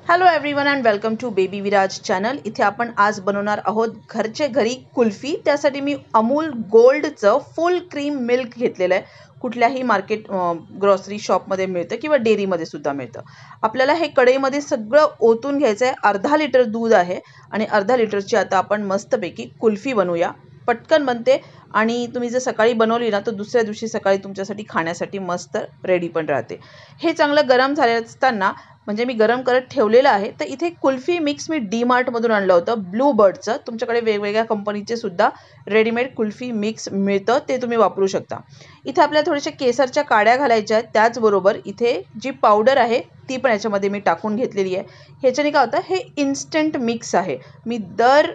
Hello everyone and welcome to baby Viraj channel. इथे आपण आज बनवणार आहोत घरचे घरी कुल्फी. त्यासाठी मी अमूल गोल्डचं फुल क्रीम मिल्क घेतलेलं आहे. कुठल्याही मार्केट ग्रॉसरी शॉपमध्ये मिळतं किंवा डेअरीमध्ये सुद्धा मिळतं. आपल्याला हे कढईमध्ये सगळं ओतून घ्यायचं आहे. अर्धा लिटर दूध आहे आणि अर्धा लिटरची आता आपण मस्तपैकी कुल्फी बनवूया. पटकन बनते आणि तुम्ही जर सकाळी बनवली ना तर दुसऱ्या दिवशी सकाळी तुमच्यासाठी खाण्यासाठी मस्त रेडी पण राहते. हे चांगलं गरम झाले असताना म्हणजे मी गरम करत ठेवलेलं आहे. तर इथे कुल्फी मिक्स मी डी मार्टमधून आणलं होतं, ब्लू बर्डचं. तुमच्याकडे वेगवेगळ्या कंपनीचे सुद्धा रेडीमेड कुल्फी मिक्स मिळतं, ते तुम्ही वापरू शकता. इथे आपल्याला थोडेसे केसरच्या काड्या घालायच्या आहेत. त्याचबरोबर इथे जी पावडर आहे ती पण याच्यामध्ये मी टाकून घेतलेली आहे. ह्याच्याने काय होतं, हे इन्स्टंट मिक्स आहे. मी दर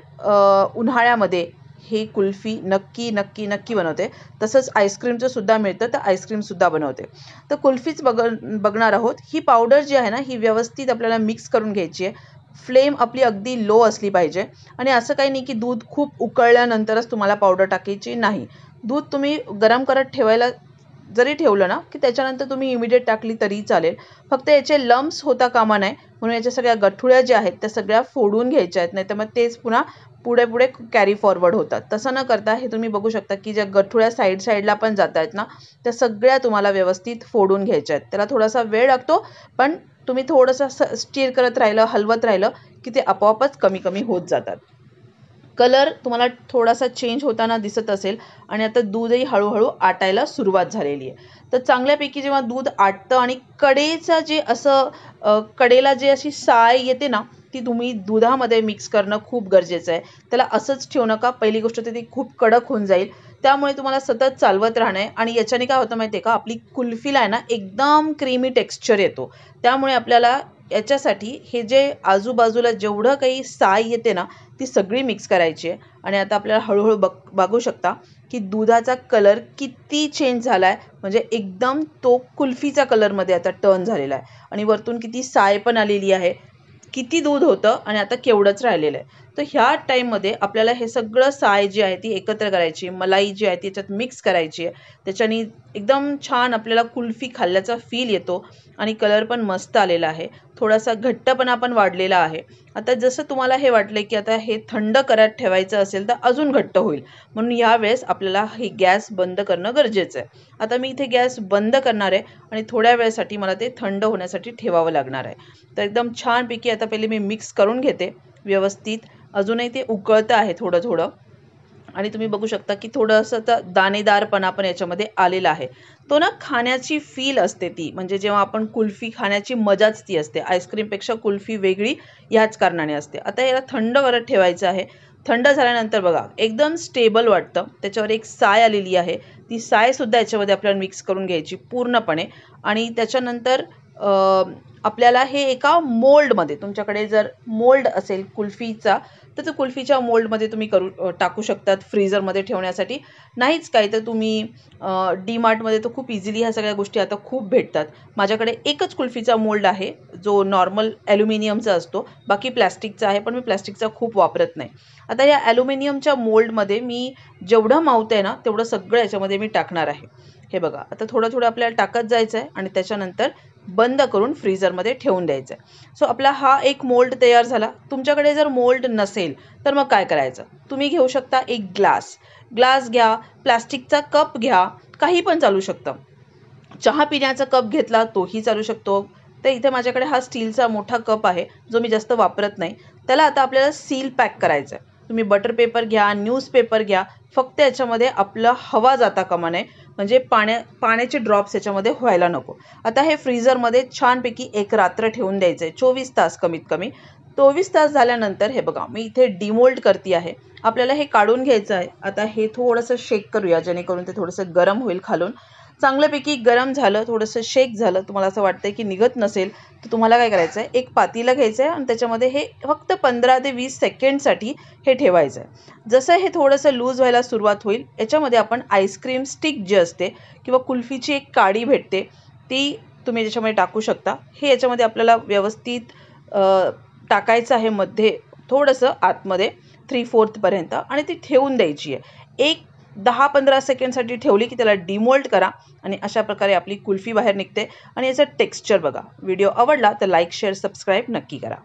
उन्हाळ्यामध्ये हे कुल्फी नक्की नक्की नक्की बनवते. तसंच आईस्क्रीमचं सुद्धा मिळतं, तर आईस्क्रीमसुद्धा बनवते. तर कुल्फीच बघणार आहोत. ही पावडर जी आहे ना, ही व्यवस्थित आपल्याला मिक्स करून घ्यायची आहे. फ्लेम आपली अगदी लो असली पाहिजे. आणि असं काही नाही की दूध खूप उकळल्यानंतरच तुम्हाला पावडर टाकायची नाही. दूध तुम्ही गरम करत ठेवायला जरी ठेवलं ना की त्याच्यानंतर तुम्ही इमिडिएट टाकली तरी चालेल. फक्त याचे लम्प्स होता कामा नये, म्हणून याच्या सगळ्या गठुळ्या ज्या आहेत त्या सगळ्या फोडून घ्यायच्या आहेत. नाही तर मग तेच पुन्हा पुढे पुढे कॅरी फॉरवर्ड होतात. तसं न करता हे तुम्ही बघू शकता की ज्या गठुळ्या साईडला पण जात आहेत ना, त्या सगळ्या तुम्हाला व्यवस्थित फोडून घ्यायच्या आहेत. त्याला थोडासा वेळ लागतो, पण तुम्ही थोडंसं स्टीर करत राहिलं, हलवत राहिलं की ते आपोआपच कमी कमी होत जातात. कलर तुम्हाला थोडासा चेंज होताना दिसत असेल आणि आता दूधही हळूहळू आटायला सुरुवात झालेली आहे. तर चांगल्यापैकी जेव्हा दूध आटतं आणि कडेचा जे असं कडेला जे अशी साय येते ना, ती तुम्ही दुधामध्ये मिक्स करणं खूप गरजेचं आहे. त्याला असंच ठेवू नका. पहिली गोष्ट तर ती खूप कडक होऊन जाईल. त्यामुळे तुम्हाला सतत चालवत राहणं आहे आणि याच्याने काय होतं माहिती आहे का, आपली कुल्फीला आहे ना एकदम क्रीमी टेक्स्चर येतो. त्यामुळे आपल्याला याच्यासाठी हे जे आजूबाजूला जेवढं काही साय येते ना, ती सगळी मिक्स करायची आहे. आणि आता आपल्याला हळूहळू बघू शकता की दुधाचा कलर किती चेंज झाला आहे. म्हणजे एकदम तो कुल्फीचा कलरमध्ये आता टर्न झालेला आहे आणि वरतून किती साय पण आलेली आहे. किती दूध होतं आणि आता केवढंच राहिलेलं आहे. तर ह्या टाईममध्ये आपल्याला हे सगळं साय जी आहे ती एकत्र करायची, मलाई जी आहे ती याच्यात मिक्स करायची आहे. त्याच्याने एकदम छान आपल्याला कुल्फी खाल्ल्याचा फील येतो आणि कलर पण मस्त आलेला आहे. थोडासा घट्टपणा पण वाढलेला आहे. आता जसं तुम्हाला हे वाटलं की आता हे थंड करत ठेवायचं असेल तर अजून घट्ट होईल, म्हणून यावेळेस आपल्याला हे गॅस बंद करणं गरजेचं आहे. आता मी इथे गॅस बंद करणार आहे आणि थोड्या वेळासाठी मला ते थंड होण्यासाठी ठेवावं लागणार आहे. तर एकदम छानपैकी आता पहिले मी मिक्स करून घेते व्यवस्थित. अजूनही ते उकळतं आहे थोडं थोडं आणि तुम्ही बघू शकता की थोडंसं तर दाणेदारपणा पण याच्यामध्ये आलेला आहे. तो ना खाण्याची फील असते ती, म्हणजे जेव्हा आपण कुल्फी खाण्याची मजाच ती असते. आईस्क्रीमपेक्षा कुल्फी वेगळी ह्याच कारणाने असते. आता याला थंड करत ठेवायचं आहे. थंड झाल्यानंतर बघा एकदम स्टेबल वाटतं. त्याच्यावर एक साय आलेली आहे, ती सायसुद्धा याच्यामध्ये आपल्याला मिक्स करून घ्यायची पूर्णपणे. आणि त्याच्यानंतर आपल्याला हे एका मोल्डमध्ये, तुमच्याकडे जर मोल्ड असेल कुल्फीचा तर ते कुल्फीच्या मोल्डमध्ये तुम्ही टाकू शकतात फ्रीझरमध्ये ठेवण्यासाठी. नाहीच काय तर तुम्ही डी मार्टमध्ये तर खूप इझिली ह्या सगळ्या गोष्टी आता खूप भेटतात. माझ्याकडे एकच कुल्फीचा मोल्ड आहे जो नॉर्मल ॲल्युमिनियमचा असतो, बाकी प्लॅस्टिकचा आहे, पण मी प्लॅस्टिकचा खूप वापरत नाही. आता या ॲल्युमिनियमच्या मोल्डमध्ये मी जेवढं मावतं आहे ना तेवढं सगळं याच्यामध्ये मी टाकणार आहे. हे बघा आता थोडं थोडं आपल्याला टाकत जायचं आहे आणि त्याच्यानंतर बंद करून फ्रीझरमध्ये ठेवून द्यायचं आहे. सो आपला हा एक मोल्ड तयार झाला. तुमच्याकडे जर मोल्ड नसेल तर मग काय करायचं, तुम्ही घेऊ शकता एक ग्लास घ्या, प्लास्टिकचा कप घ्या, काही पण चालू शकतं. चहा पिण्याचा कप घेतला तोही चालू शकतो. तर इथे माझ्याकडे हा स्टीलचा मोठा कप आहे जो मी जास्त वापरत नाही. त्याला आता आपल्याला सील पॅक करायचं आहे. तुम्ही बटर पेपर घ्या, न्यूजपेपर घ्या, फक्त याच्यामध्ये आपलं हवा जाता कामा नये, म्हणजे पाण्याचे ड्रॉप्स याच्यामध्ये व्हायला नको. आता हे फ्रीझरमध्ये छानपैकी एक रात्र ठेवून द्यायचं आहे, 24 तास कमीत कमी. 24 तास झाल्यानंतर हे बघा मी इथे डिमोल्ड करते आहे. आपल्याला हे काढून घ्यायचं आहे. आता हे थोडंसं शेक करूया जेणेकरून ते थोडंसं गरम होईल खालून. चांगल्यापैकी गरम झालं, थोडंसं शेक झालं, तुम्हाला असं वाटतंय की निघत नसेल तर तुम्हाला काय करायचं आहे, एक पातेलं घ्यायचं आहे आणि त्याच्यामध्ये हे फक्त 15 ते 20 सेकंडसाठी हे ठेवायचं आहे. जसं हे थोडंसं लूज व्हायला सुरुवात होईल याच्यामध्ये आपण आईस्क्रीम स्टिक जे असते किंवा कुल्फीची एक काडी भेटते ती तुम्ही याच्यामध्ये टाकू शकता. हे याच्यामध्ये आपल्याला व्यवस्थित टाकायचं आहे मध्ये, थोडंसं आतमध्ये 3/4 पर्यंत, आणि ती ठेवून द्यायची आहे. एक 10-15 सेकंडसाठी ठेवली की त्याला डिमोल्ड करा आणि अशा प्रकारे आपली कुल्फी बाहेर निघते आणि याचं टेक्स्चर बघा. व्हिडिओ आवडला तर लाईक, शेअर, सबस्क्राईब नक्की करा.